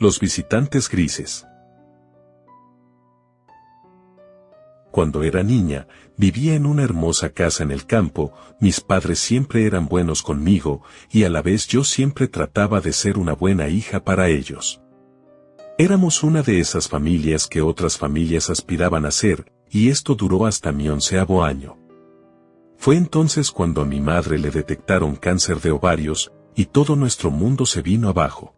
Los visitantes grises. Cuando era niña, vivía en una hermosa casa en el campo, mis padres siempre eran buenos conmigo, y a la vez yo siempre trataba de ser una buena hija para ellos. Éramos una de esas familias que otras familias aspiraban a ser, y esto duró hasta mi 11º año. Fue entonces cuando a mi madre le detectaron cáncer de ovarios, y todo nuestro mundo se vino abajo.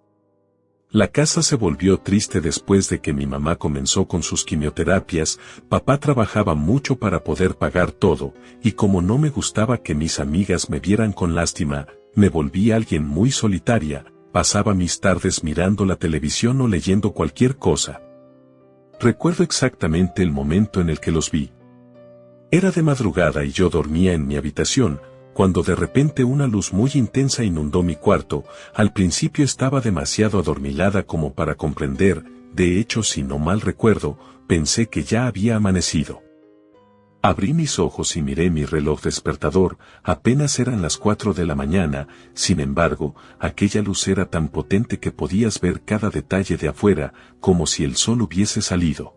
La casa se volvió triste después de que mi mamá comenzó con sus quimioterapias, papá trabajaba mucho para poder pagar todo, y como no me gustaba que mis amigas me vieran con lástima, me volví alguien muy solitaria, pasaba mis tardes mirando la televisión o leyendo cualquier cosa. Recuerdo exactamente el momento en el que los vi. Era de madrugada y yo dormía en mi habitación, cuando de repente una luz muy intensa inundó mi cuarto. Al principio estaba demasiado adormilada como para comprender, de hecho si no mal recuerdo, pensé que ya había amanecido. Abrí mis ojos y miré mi reloj despertador, apenas eran las 4 de la mañana, sin embargo, aquella luz era tan potente que podías ver cada detalle de afuera, como si el sol hubiese salido.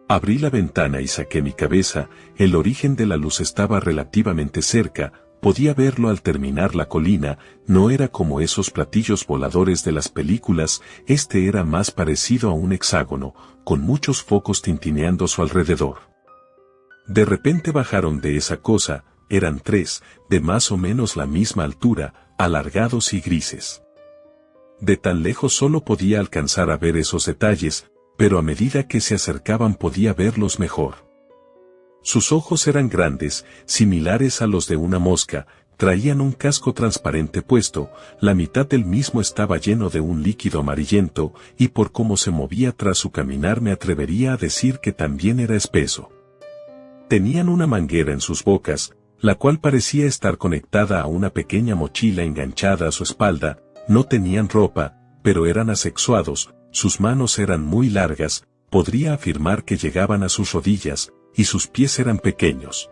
Abrí la ventana y saqué mi cabeza, el origen de la luz estaba relativamente cerca, podía verlo al terminar la colina, no era como esos platillos voladores de las películas, este era más parecido a un hexágono, con muchos focos tintineando a su alrededor. De repente bajaron de esa cosa, eran 3, de más o menos la misma altura, alargados y grises. De tan lejos solo podía alcanzar a ver esos detalles, pero a medida que se acercaban podía verlos mejor. Sus ojos eran grandes, similares a los de una mosca, traían un casco transparente puesto, la mitad del mismo estaba lleno de un líquido amarillento, y por cómo se movía tras su caminar me atrevería a decir que también era espeso. Tenían una manguera en sus bocas, la cual parecía estar conectada a una pequeña mochila enganchada a su espalda, no tenían ropa, pero eran asexuados. Sus manos eran muy largas, podría afirmar que llegaban a sus rodillas, y sus pies eran pequeños.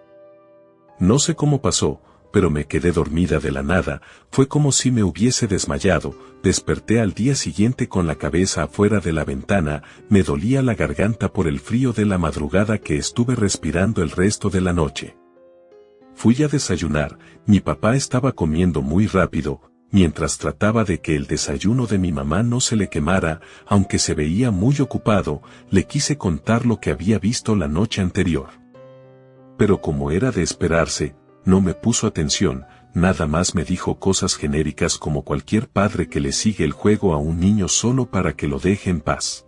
No sé cómo pasó, pero me quedé dormida de la nada, fue como si me hubiese desmayado, desperté al día siguiente con la cabeza afuera de la ventana, me dolía la garganta por el frío de la madrugada que estuve respirando el resto de la noche. Fui a desayunar, mi papá estaba comiendo muy rápido, mientras trataba de que el desayuno de mi mamá no se le quemara, aunque se veía muy ocupado, le quise contar lo que había visto la noche anterior. Pero como era de esperarse, no me puso atención, nada más me dijo cosas genéricas como cualquier padre que le sigue el juego a un niño solo para que lo deje en paz.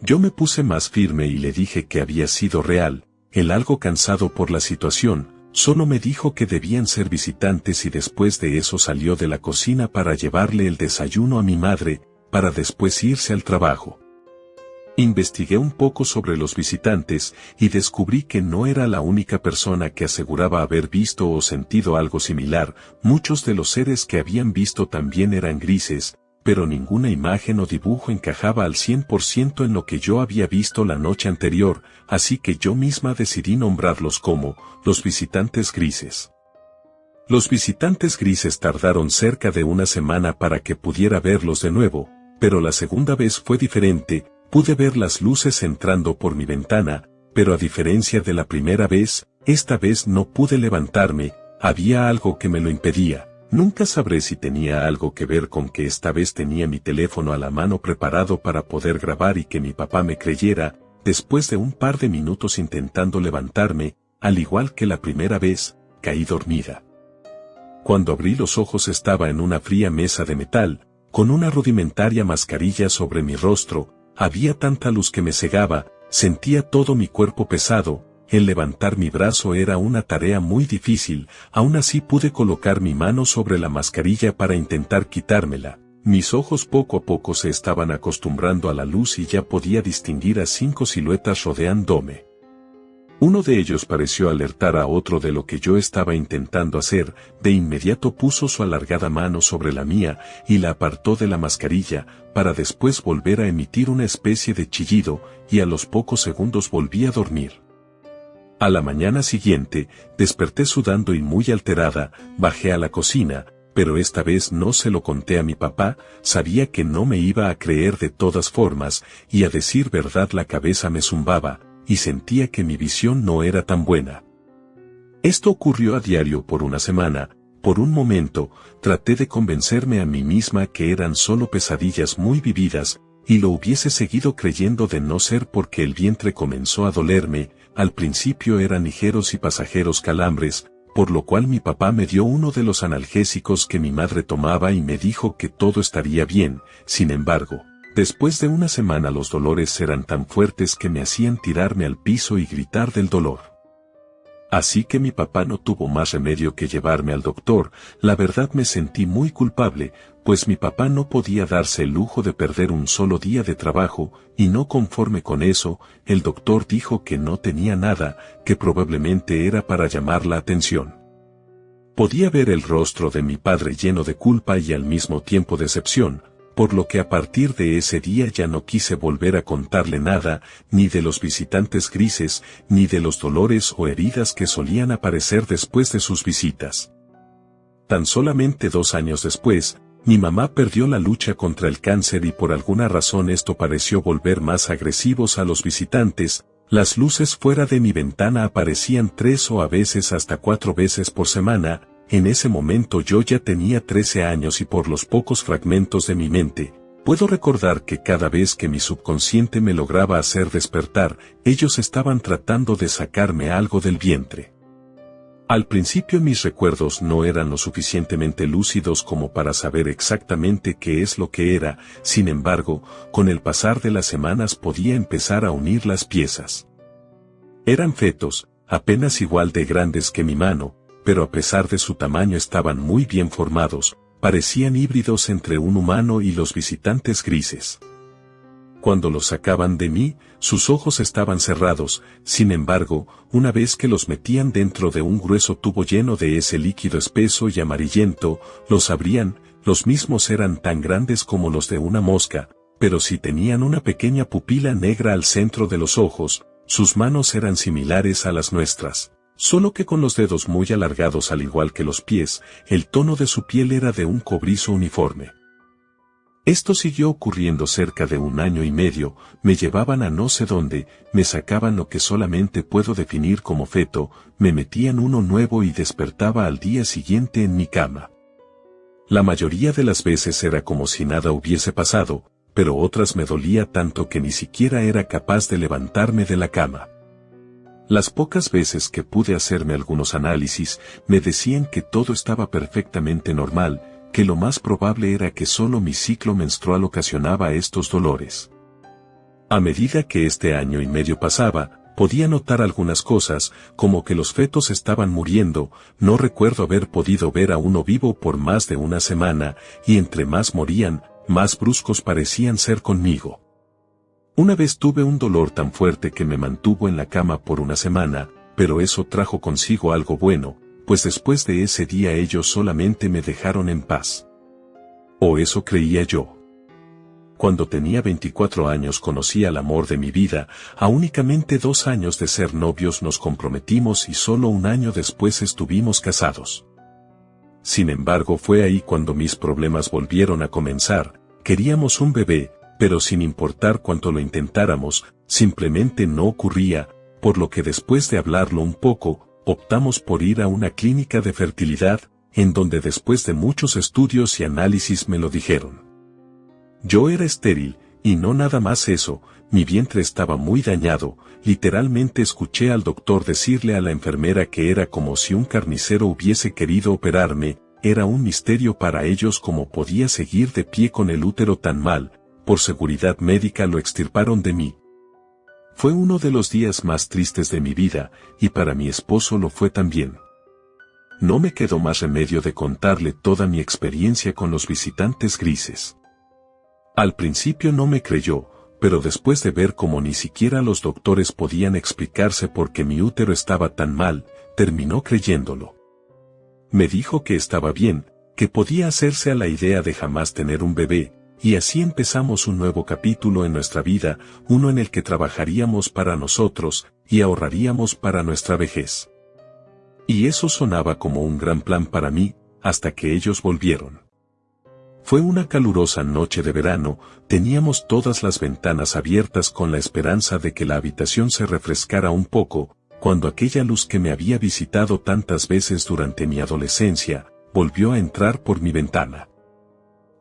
Yo me puse más firme y le dije que había sido real, él algo cansado por la situación, solo me dijo que debían ser visitantes y después de eso salió de la cocina para llevarle el desayuno a mi madre, para después irse al trabajo. Investigué un poco sobre los visitantes y descubrí que no era la única persona que aseguraba haber visto o sentido algo similar, muchos de los seres que habían visto también eran grises, pero ninguna imagen o dibujo encajaba al 100% en lo que yo había visto la noche anterior, así que yo misma decidí nombrarlos como los visitantes grises. Los visitantes grises tardaron cerca de una semana para que pudiera verlos de nuevo, pero la segunda vez fue diferente, pude ver las luces entrando por mi ventana, pero a diferencia de la primera vez, esta vez no pude levantarme, había algo que me lo impedía. Nunca sabré si tenía algo que ver con que esta vez tenía mi teléfono a la mano preparado para poder grabar y que mi papá me creyera. Después de un par de minutos intentando levantarme, al igual que la primera vez, caí dormida. Cuando abrí los ojos estaba en una fría mesa de metal, con una rudimentaria mascarilla sobre mi rostro, había tanta luz que me cegaba, sentía todo mi cuerpo pesado. El levantar mi brazo era una tarea muy difícil, aún así pude colocar mi mano sobre la mascarilla para intentar quitármela. Mis ojos poco a poco se estaban acostumbrando a la luz y ya podía distinguir a 5 siluetas rodeándome. Uno de ellos pareció alertar a otro de lo que yo estaba intentando hacer, de inmediato puso su alargada mano sobre la mía y la apartó de la mascarilla, para después volver a emitir una especie de chillido, y a los pocos segundos volví a dormir. A la mañana siguiente, desperté sudando y muy alterada, bajé a la cocina, pero esta vez no se lo conté a mi papá, sabía que no me iba a creer de todas formas, y a decir verdad la cabeza me zumbaba, y sentía que mi visión no era tan buena. Esto ocurrió a diario por una semana. Por un momento, traté de convencerme a mí misma que eran solo pesadillas muy vividas, y lo hubiese seguido creyendo de no ser porque el vientre comenzó a dolerme. Al principio eran ligeros y pasajeros calambres, por lo cual mi papá me dio uno de los analgésicos que mi madre tomaba y me dijo que todo estaría bien. Sin embargo, después de una semana los dolores eran tan fuertes que me hacían tirarme al piso y gritar del dolor. Así que mi papá no tuvo más remedio que llevarme al doctor. La verdad me sentí muy culpable, pues mi papá no podía darse el lujo de perder un solo día de trabajo, y no conforme con eso, el doctor dijo que no tenía nada, que probablemente era para llamar la atención. Podía ver el rostro de mi padre lleno de culpa y al mismo tiempo decepción, por lo que a partir de ese día ya no quise volver a contarle nada, ni de los visitantes grises, ni de los dolores o heridas que solían aparecer después de sus visitas. Tan solamente 2 años después, mi mamá perdió la lucha contra el cáncer y por alguna razón esto pareció volver más agresivos a los visitantes. Las luces fuera de mi ventana aparecían 3 o a veces hasta 4 veces por semana. En ese momento yo ya tenía 13 años y por los pocos fragmentos de mi mente, puedo recordar que cada vez que mi subconsciente me lograba hacer despertar, ellos estaban tratando de sacarme algo del vientre. Al principio mis recuerdos no eran lo suficientemente lúcidos como para saber exactamente qué es lo que era, sin embargo, con el pasar de las semanas podía empezar a unir las piezas. Eran fetos, apenas igual de grandes que mi mano, pero a pesar de su tamaño estaban muy bien formados, parecían híbridos entre un humano y los visitantes grises. Cuando los sacaban de mí, sus ojos estaban cerrados, sin embargo, una vez que los metían dentro de un grueso tubo lleno de ese líquido espeso y amarillento, los abrían. Los mismos eran tan grandes como los de una mosca, pero sí tenían una pequeña pupila negra al centro de los ojos. Sus manos eran similares a las nuestras, solo que con los dedos muy alargados al igual que los pies. El tono de su piel era de un cobrizo uniforme. Esto siguió ocurriendo cerca de 1 año y medio, me llevaban a no sé dónde, me sacaban lo que solamente puedo definir como feto, me metían uno nuevo y despertaba al día siguiente en mi cama. La mayoría de las veces era como si nada hubiese pasado, pero otras me dolía tanto que ni siquiera era capaz de levantarme de la cama. Las pocas veces que pude hacerme algunos análisis, me decían que todo estaba perfectamente normal, que lo más probable era que solo mi ciclo menstrual ocasionaba estos dolores. A medida que este 1 año y medio pasaba, podía notar algunas cosas, como que los fetos estaban muriendo. No recuerdo haber podido ver a uno vivo por más de una semana, y entre más morían, más bruscos parecían ser conmigo. Una vez tuve un dolor tan fuerte que me mantuvo en la cama por una semana, pero eso trajo consigo algo bueno, pues después de ese día ellos solamente me dejaron en paz. O eso creía yo. Cuando tenía 24 años conocí al amor de mi vida. A únicamente 2 años de ser novios nos comprometimos y solo 1 año después estuvimos casados. Sin embargo, fue ahí cuando mis problemas volvieron a comenzar. Queríamos un bebé, pero sin importar cuánto lo intentáramos, simplemente no ocurría, por lo que después de hablarlo un poco, optamos por ir a una clínica de fertilidad, en donde después de muchos estudios y análisis me lo dijeron. Yo era estéril, y no nada más eso, mi vientre estaba muy dañado. Literalmente escuché al doctor decirle a la enfermera que era como si un carnicero hubiese querido operarme. Era un misterio para ellos cómo podía seguir de pie con el útero tan mal. Por seguridad médica lo extirparon de mí. Fue uno de los días más tristes de mi vida, y para mi esposo lo fue también. No me quedó más remedio de contarle toda mi experiencia con los visitantes grises. Al principio no me creyó, pero después de ver cómo ni siquiera los doctores podían explicarse por qué mi útero estaba tan mal, terminó creyéndolo. Me dijo que estaba bien, que podía hacerse a la idea de jamás tener un bebé, y así empezamos un nuevo capítulo en nuestra vida, uno en el que trabajaríamos para nosotros, y ahorraríamos para nuestra vejez. Y eso sonaba como un gran plan para mí. hasta que ellos volvieron. Fue una calurosa noche de verano, teníamos todas las ventanas abiertas con la esperanza de que la habitación se refrescara un poco, cuando aquella luz que me había visitado tantas veces durante mi adolescencia, volvió a entrar por mi ventana.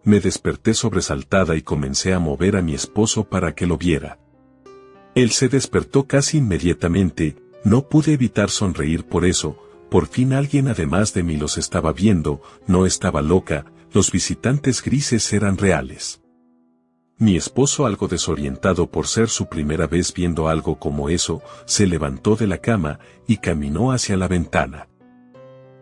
Me desperté sobresaltada y comencé a mover a mi esposo para que lo viera. Él se despertó casi inmediatamente, no pude evitar sonreír por eso, por fin alguien además de mí los estaba viendo, no estaba loca, los visitantes grises eran reales. Mi esposo, algo desorientado por ser su primera vez viendo algo como eso, se levantó de la cama y caminó hacia la ventana.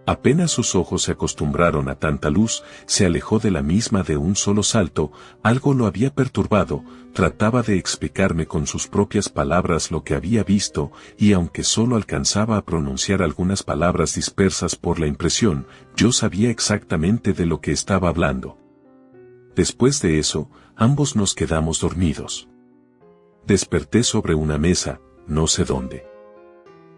Apenas sus ojos se acostumbraron a tanta luz, se alejó de la misma de un solo salto, algo lo había perturbado, trataba de explicarme con sus propias palabras lo que había visto, y aunque solo alcanzaba a pronunciar algunas palabras dispersas por la impresión, yo sabía exactamente de lo que estaba hablando. Después de eso, ambos nos quedamos dormidos. Desperté sobre una mesa, no sé dónde.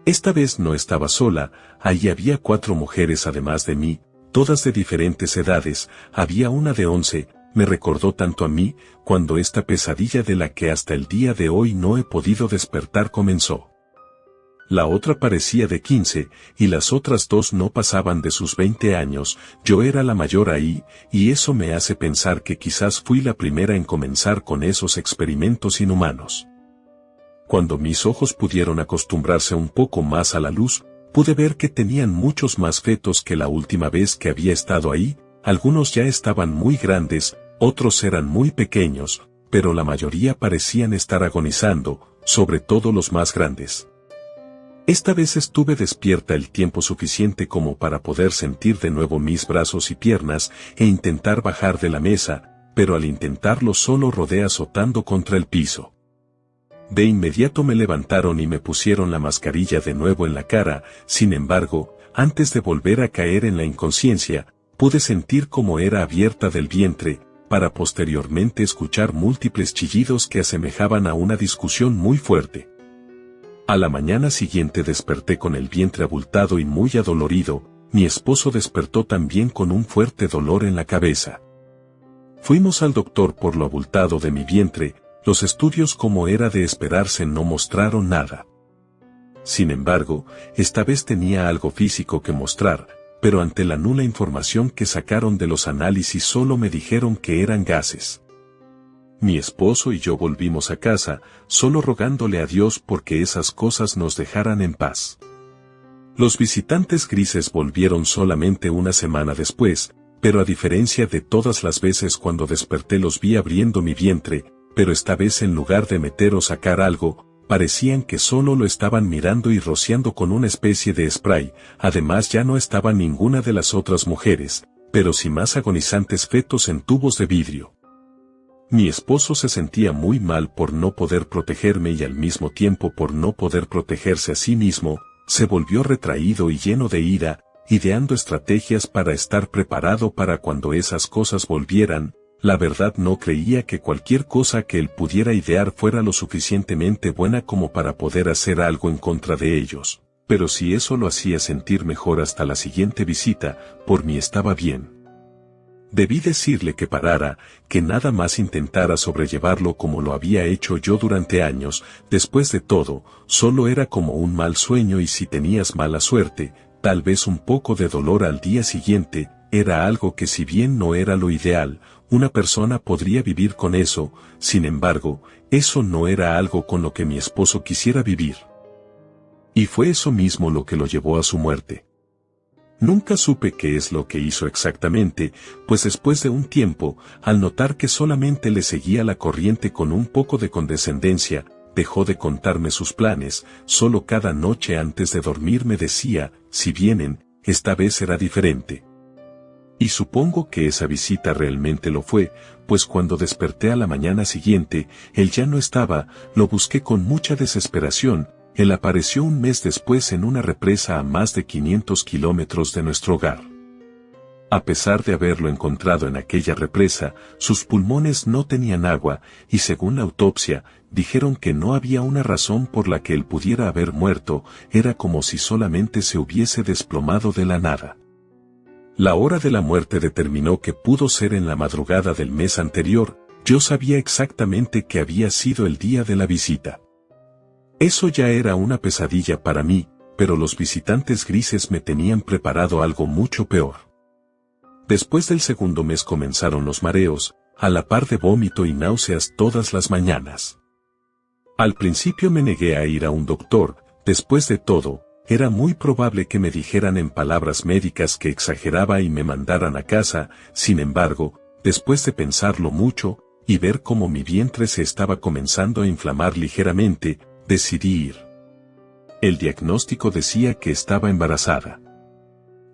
Esta vez no estaba sola, allí había 4 mujeres además de mí, todas de diferentes edades, había una de 11, me recordó tanto a mí, cuando esta pesadilla de la que hasta el día de hoy no he podido despertar comenzó. La otra parecía de 15, y las otras 2 no pasaban de sus 20 años, yo era la mayor ahí, y eso me hace pensar que quizás fui la primera en comenzar con esos experimentos inhumanos. Cuando mis ojos pudieron acostumbrarse un poco más a la luz, pude ver que tenían muchos más fetos que la última vez que había estado ahí, algunos ya estaban muy grandes, otros eran muy pequeños, pero la mayoría parecían estar agonizando, sobre todo los más grandes. Esta vez estuve despierta el tiempo suficiente como para poder sentir de nuevo mis brazos y piernas e intentar bajar de la mesa, pero al intentarlo solo rodé azotando contra el piso. De inmediato me levantaron y me pusieron la mascarilla de nuevo en la cara, sin embargo, antes de volver a caer en la inconsciencia, pude sentir cómo era abierta del vientre, para posteriormente escuchar múltiples chillidos que asemejaban a una discusión muy fuerte. A la mañana siguiente desperté con el vientre abultado y muy adolorido, mi esposo despertó también con un fuerte dolor en la cabeza. Fuimos al doctor por lo abultado de mi vientre. Los estudios, como era de esperarse, no mostraron nada. Sin embargo, esta vez tenía algo físico que mostrar, pero ante la nula información que sacaron de los análisis solo me dijeron que eran gases. Mi esposo y yo volvimos a casa, solo rogándole a Dios porque esas cosas nos dejaran en paz. Los visitantes grises volvieron solamente una semana después, pero a diferencia de todas las veces cuando desperté los vi abriendo mi vientre, pero esta vez en lugar de meter o sacar algo, parecían que solo lo estaban mirando y rociando con una especie de spray, además ya no estaba ninguna de las otras mujeres, pero sí más agonizantes fetos en tubos de vidrio. Mi esposo se sentía muy mal por no poder protegerme y al mismo tiempo por no poder protegerse a sí mismo, se volvió retraído y lleno de ira, ideando estrategias para estar preparado para cuando esas cosas volvieran. La verdad no creía que cualquier cosa que él pudiera idear fuera lo suficientemente buena como para poder hacer algo en contra de ellos, pero si eso lo hacía sentir mejor hasta la siguiente visita, por mí estaba bien. Debí decirle que parara, que nada más intentara sobrellevarlo como lo había hecho yo durante años. Después de todo, solo era como un mal sueño y si tenías mala suerte, tal vez un poco de dolor al día siguiente, era algo que si bien no era lo ideal, una persona podría vivir con eso. Sin embargo, eso no era algo con lo que mi esposo quisiera vivir. Y fue eso mismo lo que lo llevó a su muerte. Nunca supe qué es lo que hizo exactamente, pues después de un tiempo, al notar que solamente le seguía la corriente con un poco de condescendencia, dejó de contarme sus planes. Solo cada noche antes de dormir me decía, si vienen, esta vez será diferente. Y supongo que esa visita realmente lo fue, pues cuando desperté a la mañana siguiente, él ya no estaba, lo busqué con mucha desesperación. Él apareció un mes después en una represa a más de 500 kilómetros de nuestro hogar. A pesar de haberlo encontrado en aquella represa, sus pulmones no tenían agua, y según la autopsia, dijeron que no había una razón por la que él pudiera haber muerto, era como si solamente se hubiese desplomado de la nada. La hora de la muerte determinó que pudo ser en la madrugada del mes anterior. Yo sabía exactamente que había sido el día de la visita. Eso ya era una pesadilla para mí, pero los visitantes grises me tenían preparado algo mucho peor. Después del segundo mes comenzaron los mareos, a la par de vómito y náuseas todas las mañanas. Al principio me negué a ir a un doctor. Después de todo, era muy probable que me dijeran en palabras médicas que exageraba y me mandaran a casa. Sin embargo, después de pensarlo mucho, y ver cómo mi vientre se estaba comenzando a inflamar ligeramente, decidí ir. El diagnóstico decía que estaba embarazada.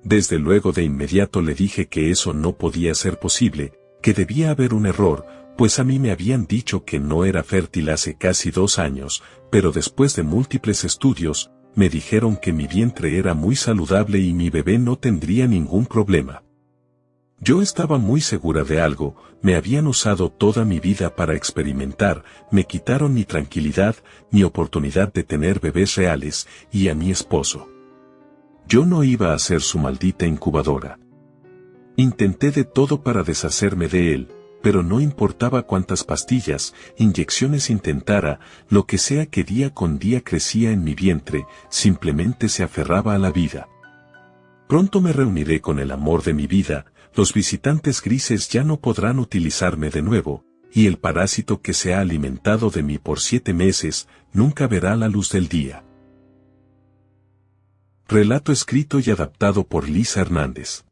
Desde luego de inmediato le dije que eso no podía ser posible, que debía haber un error, pues a mí me habían dicho que no era fértil hace casi 2 años, pero después de múltiples estudios, me dijeron que mi vientre era muy saludable y mi bebé no tendría ningún problema. Yo estaba muy segura de algo. Me habían usado toda mi vida para experimentar, me quitaron mi tranquilidad, mi oportunidad de tener bebés reales, y a mi esposo. Yo no iba a ser su maldita incubadora. Intenté de todo para deshacerme de él, pero no importaba cuántas pastillas, inyecciones intentara, lo que sea que día con día crecía en mi vientre, simplemente se aferraba a la vida. Pronto me reuniré con el amor de mi vida. Los visitantes grises ya no podrán utilizarme de nuevo, y el parásito que se ha alimentado de mí por 7 meses, nunca verá la luz del día. Relato escrito y adaptado por Lisa Hernández.